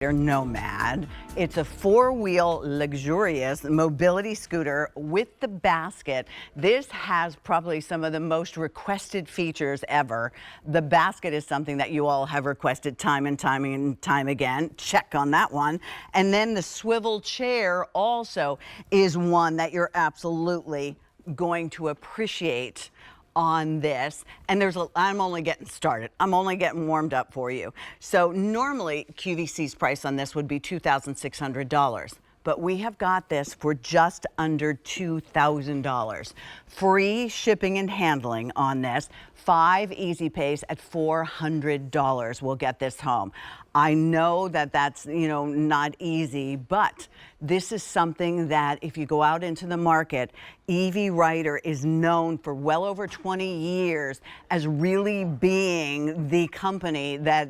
Nomad. It's a four-wheel luxurious mobility scooter with the basket. This has probably some of the most requested features ever. The basket is something that you all have requested time and time again. Check on that one. And then the swivel chair also is one that you're absolutely going to appreciate on this. And I'm only getting started. I'm only getting warmed up for you. So normally QVC's price on this would be $2,600, but we have got this for just under $2,000. Free shipping and handling on this. 5 easy pays at $400 will get this home. I know that that's, not easy, but this is something that if you go out into the market, EV Rider is known for well over 20 years as really being the company that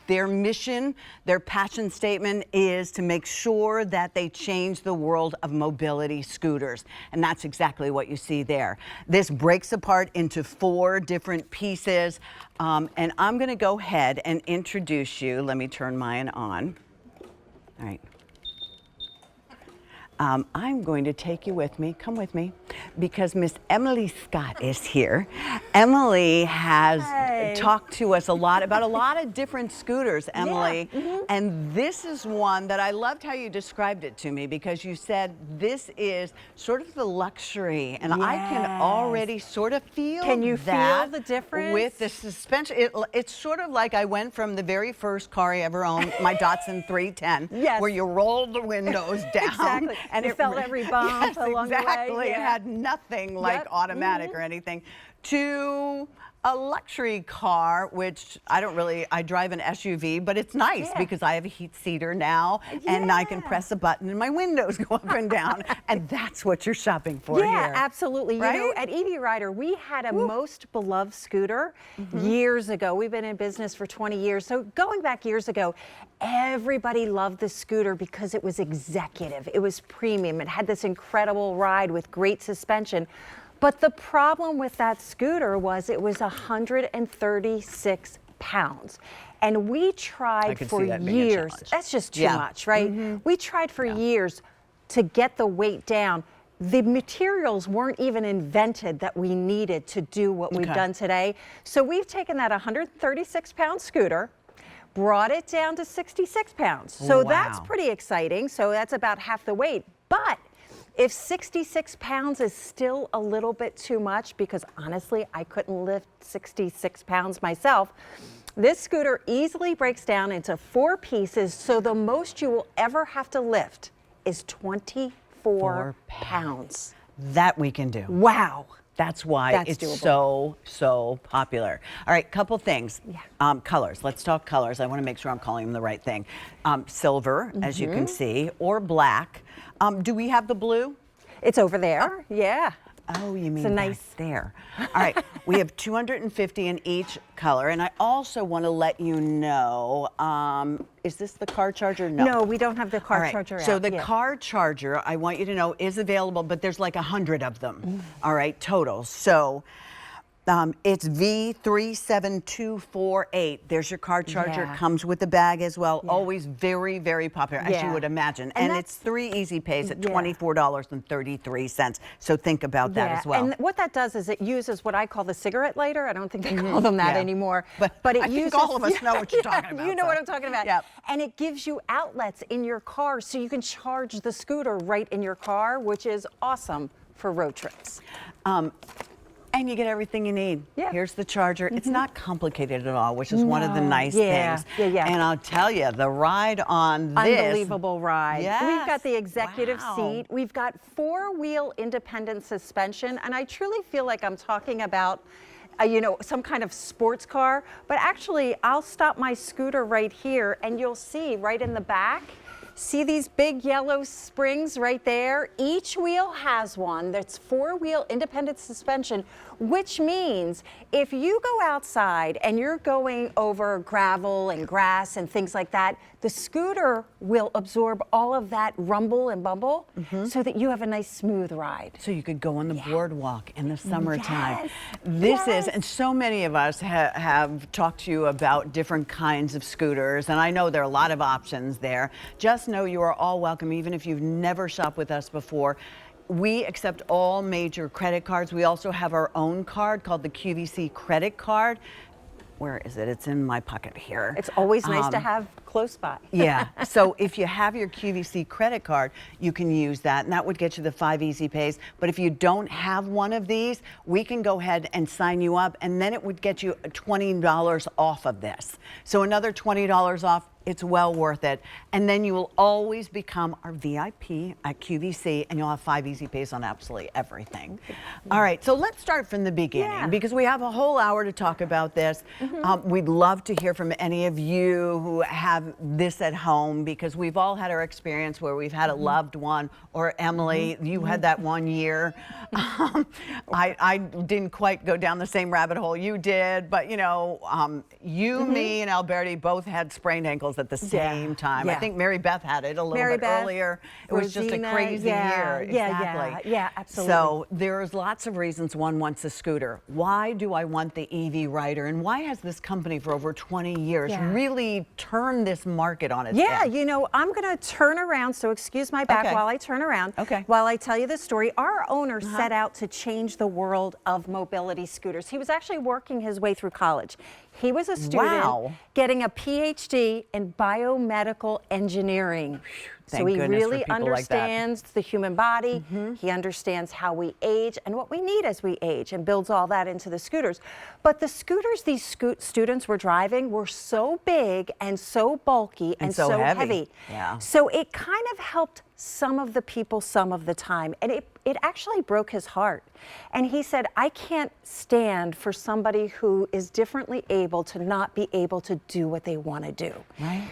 their mission, their passion statement is to make sure that they change the world of mobility scooters. And that's exactly what you see there. This breaks apart into 4 different pieces. And I'm going to go ahead and introduce you. Let me turn mine on. All right. I'm going to take you with me, come with me, because Miss Emily Scott is here. Emily has talked to us a lot about a lot of different scooters, Emily. Yeah. And this is one that I loved how you described it to me, because you said this is sort of the luxury, and I can already sort of feel Can you that feel the difference? with the suspension. It's sort of like I went from the very first car I ever owned, my Datsun 310, where you rolled the windows down. Exactly. And it felt every bump along the way. Exactly. It had nothing like automatic or anything. To a luxury car, which I drive an SUV, but it's nice because I have a heat seater now and I can press a button and my windows go up and down. And that's what you're shopping for here. Yeah, absolutely. Right? You know, at EV Rider, we had a most beloved scooter years ago. We've been in business for 20 years. So going back years ago, everybody loved the scooter because it was executive. It was premium. It had this incredible ride with great suspension. But the problem with that scooter was it was 136 pounds. And we tried for years. That's just too much, right? We tried for years to get the weight down. The materials weren't even invented that we needed to do what we've done today. So we've taken that 136-pound scooter, brought it down to 66 pounds. So that's pretty exciting. So that's about half the weight. But if 66 pounds is still a little bit too much, because honestly, I couldn't lift 66 pounds myself, this scooter easily breaks down into 4 pieces, so the most you will ever have to lift is 24 pounds. That we can do. Wow. That's why it's doable. so popular. All right, couple things. Colors. Let's talk colors. I want to make sure I'm calling them the right thing. Silver, as you can see, or black. Do we have the blue? It's over there. Oh, you mean it's a nice there. All right, we have 250 in each color. And I also want to let you know, is this the car charger? No, we don't have the car charger out. So the car charger, I want you to know, is available, but there's like 100 of them, all right, total. So it's V37248. There's your car charger. Comes with the bag as well. Always very, very popular, as you would imagine. And it's 3 easy pays at $24.33. So think about that as well. And what that does is it uses what I call the cigarette lighter. I don't think they call them that anymore. But it uses, think all of us know what you're talking about. You know what I'm talking about. And it gives you outlets in your car so you can charge the scooter right in your car, which is awesome for road trips. And you get everything you need. Here's the charger. It's not complicated at all, which is one of the nice things. And I'll tell you, the ride on this. Unbelievable ride. We've got the executive seat. We've got 4-wheel independent suspension. And I truly feel like I'm talking about some kind of sports car. But actually, I'll stop my scooter right here and you'll see right in the back, see these big yellow springs right there? Each wheel has one that's 4-wheel independent suspension, which means if you go outside and you're going over gravel and grass and things like that, the scooter will absorb all of that rumble and bumble so that you have a nice smooth ride. So you could go on the boardwalk in the summertime. Yes. This Yes. is, and so many of us have talked to you about different kinds of scooters, and I know there are a lot of options there. Just know you are all welcome, even if you've never shopped with us before. We accept all major credit cards. We also have our own card called the QVC credit card. Where is it? It's in my pocket here. It's always nice to have close by. Yeah. So if you have your QVC credit card, you can use that, and that would get you the 5 easy pays. But if you don't have one of these, we can go ahead and sign you up, and then it would get you $20 off of this. So another $20 off. It's well worth it. And then you will always become our VIP at QVC, and you'll have 5 easy pays on absolutely everything. All right, so let's start from the beginning because we have a whole hour to talk about this. We'd love to hear from any of you who have this at home, because we've all had our experience where we've had a loved one, or Emily, you had that 1 year. I didn't quite go down the same rabbit hole you did, but you know, you, me, and Alberti both had sprained ankles at the same time. I think Mary Beth had it a little bit earlier. It was just a crazy year. Exactly. Yeah, absolutely. So there's lots of reasons one wants a scooter. Why do I want the EV Rider? And why has this company for over 20 years really turned this market on its head? You know, I'm going to turn around, so excuse my back while I turn around. While I tell you the story, our owner set out to change the world of mobility scooters. He was actually working his way through college. He was a student getting a PhD in biomedical engineering. So he really understands the human body. He understands how we age and what we need as we age, and builds all that into the scooters. But the scooters these students were driving were so big and so bulky and so heavy. So it kind of helped some of the people some of the time, and it actually broke his heart. And he said, I can't stand for somebody who is differently able to not be able to do what they want to do.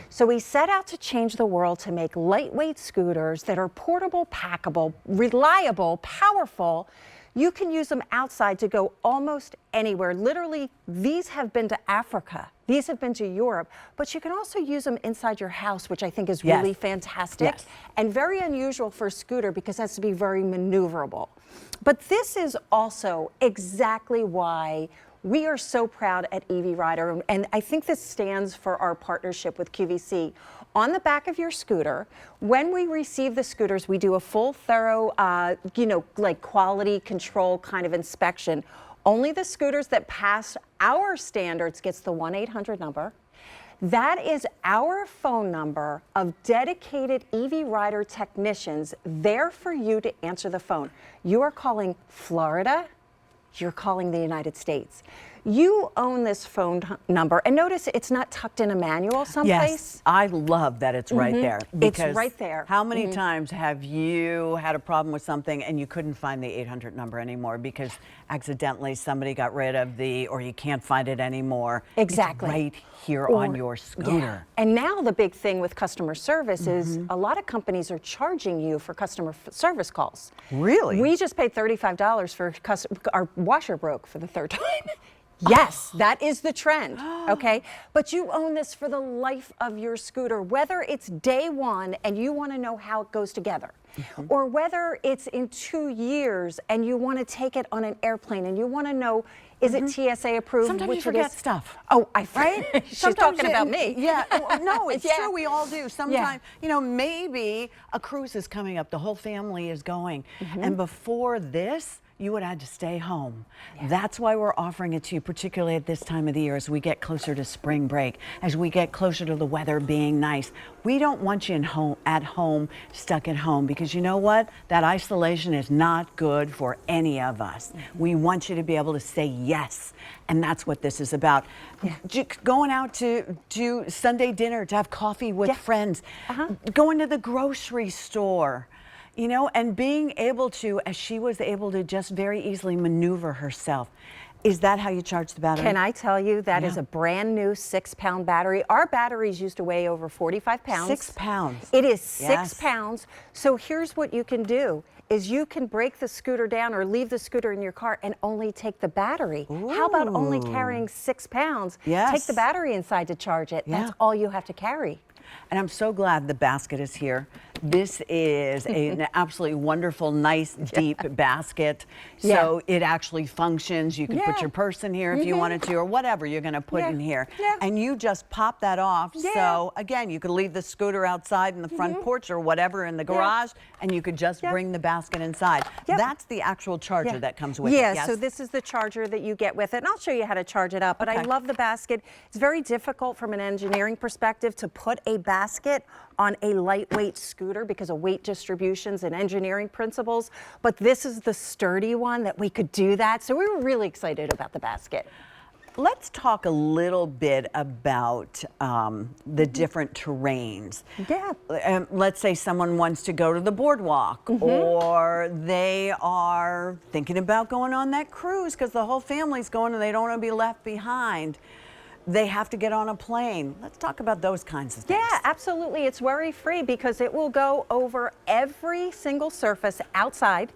So he set out to change the world to make lightweight scooters that are portable, packable, reliable, powerful. You can use them outside to go almost anywhere. Literally, these have been to Africa. These have been to Europe, but you can also use them inside your house, which I think is really fantastic and very unusual for a scooter because it has to be very maneuverable. But this is also exactly why we are so proud at EV Rider, and I think this stands for our partnership with QVC. On the back of your scooter, when we receive the scooters, we do a full, thorough, you know, like quality control kind of inspection. Only the scooters that pass our standards gets the 1-800 number. That is our phone number of dedicated EV Rider technicians there for you to answer the phone. You are calling Florida, you're calling the United States. You own this phone number, and notice it's not tucked in a manual someplace. Yes, I love that it's right there. It's right there. How many times have you had a problem with something and you couldn't find the 800 number anymore because accidentally somebody got rid of or you can't find it anymore? Exactly. It's right here on your scooter. And now the big thing with customer service is a lot of companies are charging you for customer service calls. Really? We just paid $35 for our washer broke for the 3rd time. Yes, that is the trend, okay? But you own this for the life of your scooter, whether it's day one and you want to know how it goes together, or whether it's in 2 years and you want to take it on an airplane and you want to know, is it TSA approved? Sometimes you forget stuff. Oh, right? She's talking about me. Yeah, no, it's true, we all do. Sometimes, you know, maybe a cruise is coming up, the whole family is going, and before this, you would have had to stay home. That's why we're offering it to you, particularly at this time of the year as we get closer to spring break, as we get closer to the weather being nice. We don't want you at home, stuck at home, because you know what? That isolation is not good for any of us. We want you to be able to say yes, and that's what this is about. Going out to do Sunday dinner, to have coffee with friends, going to the grocery store. You know, and being able to, as she was able to just very easily maneuver herself. Is that how you charge the battery? Can I tell you, that is a brand new 6-pound battery. Our batteries used to weigh over 45 pounds. 6 pounds. It is 6 pounds. So here's what you can do, is you can break the scooter down or leave the scooter in your car and only take the battery. How about only carrying 6 pounds? Take the battery inside to charge it. That's all you have to carry. And I'm so glad the basket is here. This is an absolutely wonderful, nice, deep basket. So it actually functions. You could put your purse in here if you wanted to, or whatever you're going to put in here. And you just pop that off. So again, you could leave the scooter outside in the front porch or whatever in the garage, and you could just bring the basket inside. That's the actual charger that comes with it. Yes? So this is the charger that you get with it, and I'll show you how to charge it up. But I love the basket. It's very difficult from an engineering perspective to put a basket on a lightweight scooter because of weight distributions and engineering principles. But this is the sturdy one that we could do that. So we were really excited about the basket. Let's talk a little bit about the different terrains. Let's say someone wants to go to the boardwalk, or they are thinking about going on that cruise because the whole family's going and they don't want to be left behind. They have to get on a plane. Let's talk about those kinds of things. Yeah, absolutely. It's worry-free because it will go over every single surface outside,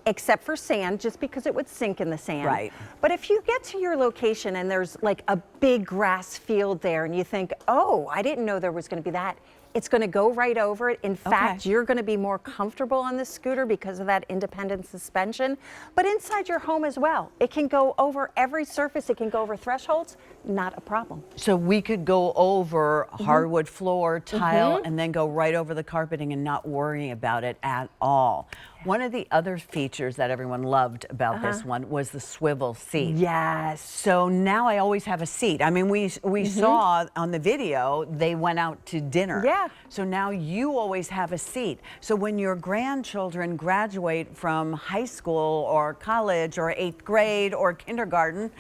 except for sand, just because it would sink in the sand. Right. But if you get to your location and there's like a big grass field there and you think, oh, I didn't know there was going to be that, it's going to go right over it. In fact, you're going to be more comfortable on the scooter because of that independent suspension. But inside your home as well, it can go over every surface. It can go over thresholds. Not a problem. So we could go over hardwood floor, tile, and then go right over the carpeting and not worry about it at all. One of the other features that everyone loved about this one was the swivel seat. Yes. So now I always have a seat. I mean, we saw on the video, they went out to dinner. Yeah. So now you always have a seat. So when your grandchildren graduate from high school or college or 8th grade or kindergarten,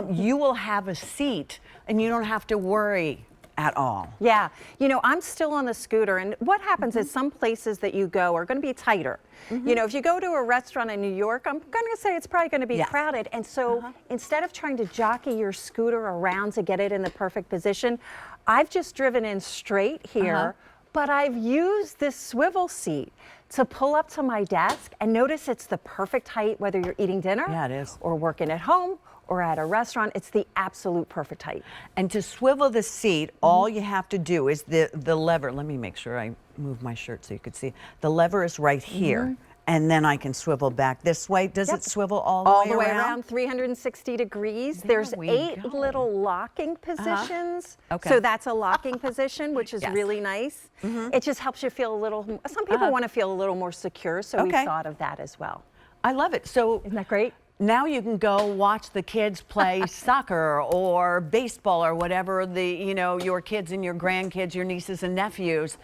you will have a seat and you don't have to worry at all. Yeah, you know, I'm still on the scooter, and what happens is some places that you go are going to be tighter. You know, if you go to a restaurant in New York, I'm going to say it's probably going to be crowded. And so instead of trying to jockey your scooter around to get it in the perfect position, I've just driven in straight here, but I've used this swivel seat to pull up to my desk, and notice it's the perfect height whether you're eating dinner or working at home or at a restaurant. It's the absolute perfect height. And to swivel the seat, all you have to do is the lever. Let me make sure I move my shirt so you could see. The lever is right here. And then I can swivel back this way. Does it swivel all the way around? 360 degrees. There's 8 little locking positions. Okay. So that's a locking position, which is really nice. It just helps you feel a little, some people want to feel a little more secure, so we thought of that as well. I love it. So isn't that great? Now you can go watch the kids play soccer or baseball or whatever your kids and your grandkids, your nieces and nephews.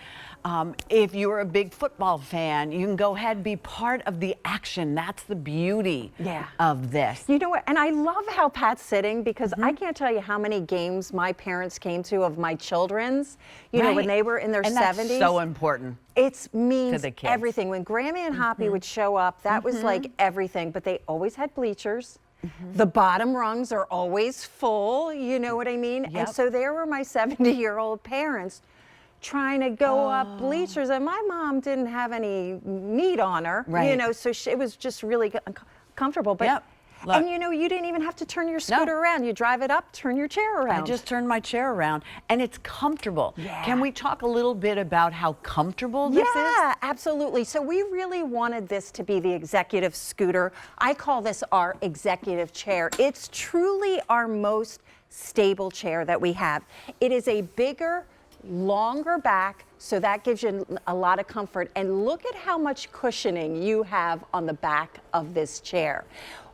If you're a big football fan, you can go ahead and be part of the action. That's the beauty of this. You know what? And I love how Pat's sitting because I can't tell you how many games my parents came to of my children's, you know, when they were in their 70s. That's so important. It means everything. When Grammy and Hoppy would show up, that was like everything, but they always had bleachers. The bottom rungs are always full, you know what I mean? And so there were my 70-year-old parents trying to go up bleachers, and my mom didn't have any meat on her, you know, so it was just really comfortable. But and you know, you didn't even have to turn your scooter around. You drive it up, turn your chair around. I just turned my chair around, and it's comfortable. Can we talk a little bit about how comfortable this is? Yeah, absolutely. So we really wanted this to be the executive scooter. I call this our executive chair. It's truly our most stable chair that we have. It is a bigger, longer back, so that gives you a lot of comfort. And look at how much cushioning you have on the back of this chair.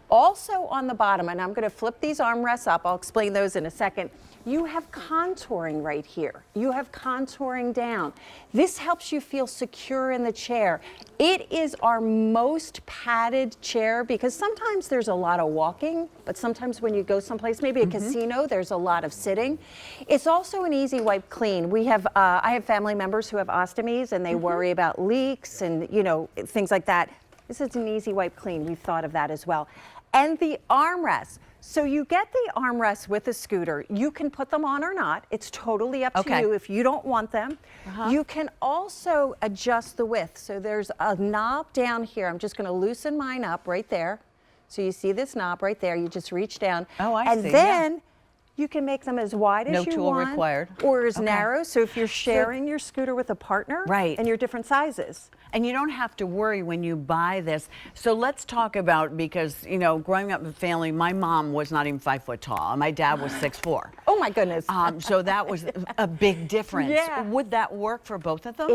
Also on the bottom, and I'm going to flip these armrests up, I'll explain those in a second, you have contouring right here. You have contouring down. This helps you feel secure in the chair. It is our most padded chair because sometimes there's a lot of walking, but sometimes when you go someplace, maybe a casino, there's a lot of sitting. It's also an easy wipe clean. We have, I have family members who have ostomies and they worry about leaks and, you know, things like that. This is an easy wipe clean. We've thought of that as well. And the armrests. So you get the armrests with the scooter. You can put them on or not. It's totally up to you if you don't want them. You can also adjust the width. So there's a knob down here. I'm just going to loosen mine up right there. So you see this knob right there. You just reach down. Oh, I see. And then You can make them as wide as No you tool want, required. or as Okay. narrow. So if you're sharing your scooter with a partner, Right. and you're different sizes. And you don't have to worry when you buy this. So let's talk about, because, you know, growing up in a family, my mom was not even 5 foot tall, and my dad was 6'4". Oh my goodness. So that was a big difference. Yeah. Would that work for both of them?